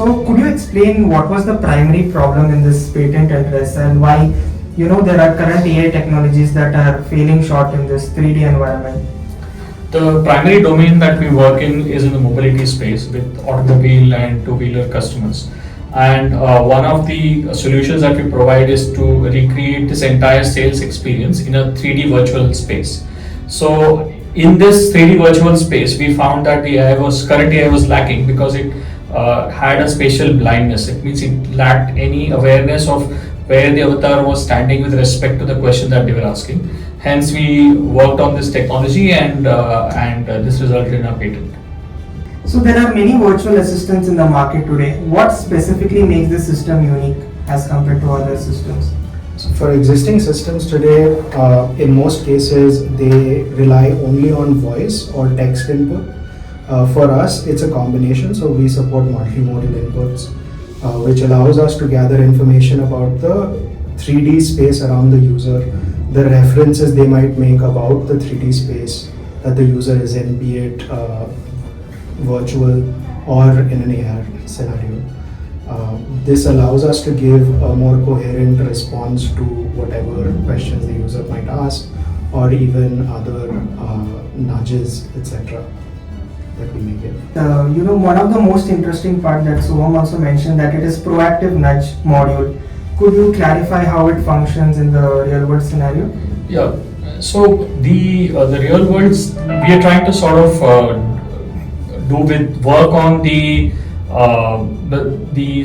So could you explain what was the primary problem in this patent address and why there are current AI technologies that are failing short in this 3D environment? The primary domain that we work in is in the mobility space with automobile and two-wheeler customers. And one of the solutions that we provide is to recreate this entire sales experience in a 3D virtual space. So in this 3D virtual space, we found that the current AI was lacking because it had a spatial blindness. It means it lacked any awareness of where the avatar was standing with respect to the question that they were asking. Hence, we worked on this technology and this resulted in a patent. So there are many virtual assistants in the market today. What specifically makes this system unique as compared to other systems? So for existing systems today, in most cases, they rely only on voice or text input. For us, it's a combination. So we support multimodal inputs, which allows us to gather information about the 3D space around the user, the references they might make about the 3D space that the user is in, be it virtual or in an AR scenario. This allows us to give a more coherent response to whatever questions the user might ask, or even other nudges, etc. that we may give. One of the most interesting part that Soham also mentioned, that it is proactive nudge module. Could you clarify how it functions in the real world scenario? Yeah. So the real world, we are trying to sort of work on the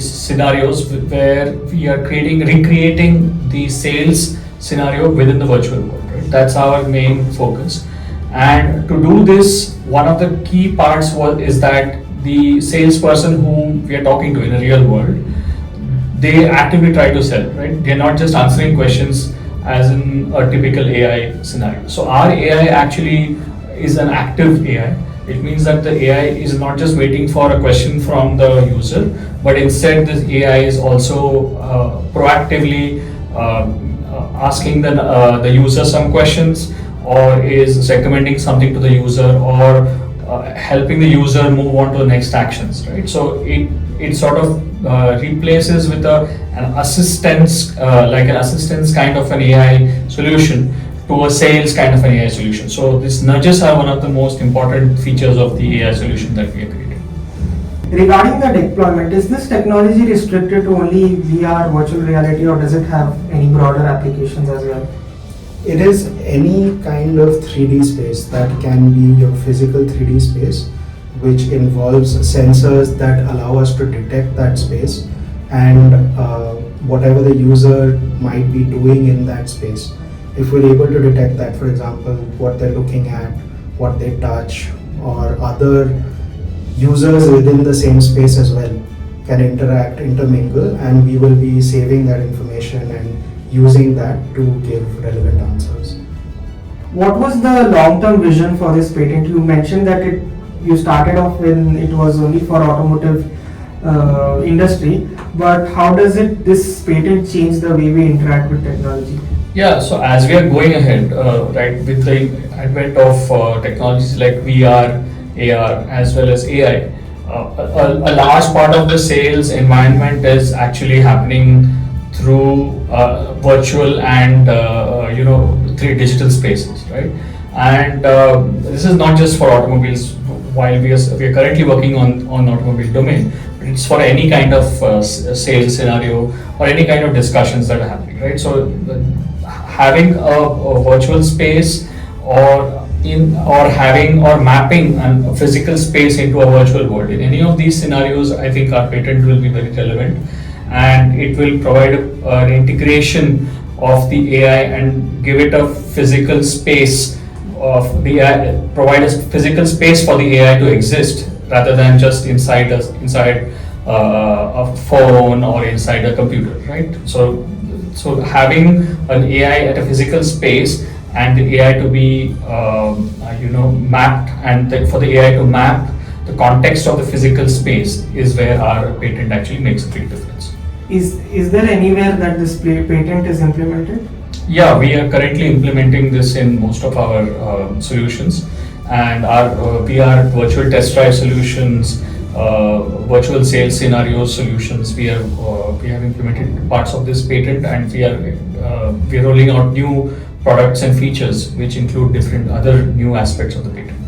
scenarios where we are recreating the sales scenario within the virtual world. Right? That's our main focus. And to do this, one of the key parts is that the salesperson whom we are talking to in the real world, they actively try to sell. Right? They're not just answering questions as in a typical AI scenario. So our AI actually is an active AI. It means that the AI is not just waiting for a question from the user, but instead this AI is also proactively asking the user some questions, or is recommending something to the user, or helping the user move on to the next actions. Right? So it sort of replaces with an assistance, like an assistance kind of an AI solution to a sales kind of an AI solution. So these nudges are one of the most important features of the AI solution that we are creating. Regarding the deployment, is this technology restricted to only VR, virtual reality, or does it have any broader applications as well? It is any kind of 3D space that can be your physical 3D space, which involves sensors that allow us to detect that space and whatever the user might be doing in that space. If we're able to detect that, for example, what they're looking at, what they touch, or other users within the same space as well can interact, intermingle, and we will be saving that information and using that to give relevant answers. What was the long-term vision for this patent? You mentioned that you started off when it was only for automotive industry, but how does this patent change the way we interact with technology? Yeah, so as we are going ahead, right, with the advent of technologies like VR, AR, as well as AI, a large part of the sales environment is actually happening through virtual and 3 digital spaces, right? And this is not just for automobiles. While we are currently working on automobile domain, but it's for any kind of sales scenario or any kind of discussions that are happening, right? So having a virtual space or mapping a physical space into a virtual world, in any of these scenarios, I think our patent will be very relevant, and it will provide an integration of the AI and give it a physical space of the AI, provide a physical space for the AI to exist rather than just inside a phone or inside a computer, right? So having an AI at a physical space and the AI to be mapped, and for the AI to map the context of the physical space is where our patent actually makes a big difference. Is there anywhere that this patent is implemented? Yeah, we are currently implementing this in most of our solutions, and our VR virtual test drive solutions, virtual sales scenarios solutions. We have implemented parts of this patent, and we are rolling out new products and features which include different other new aspects of the patent.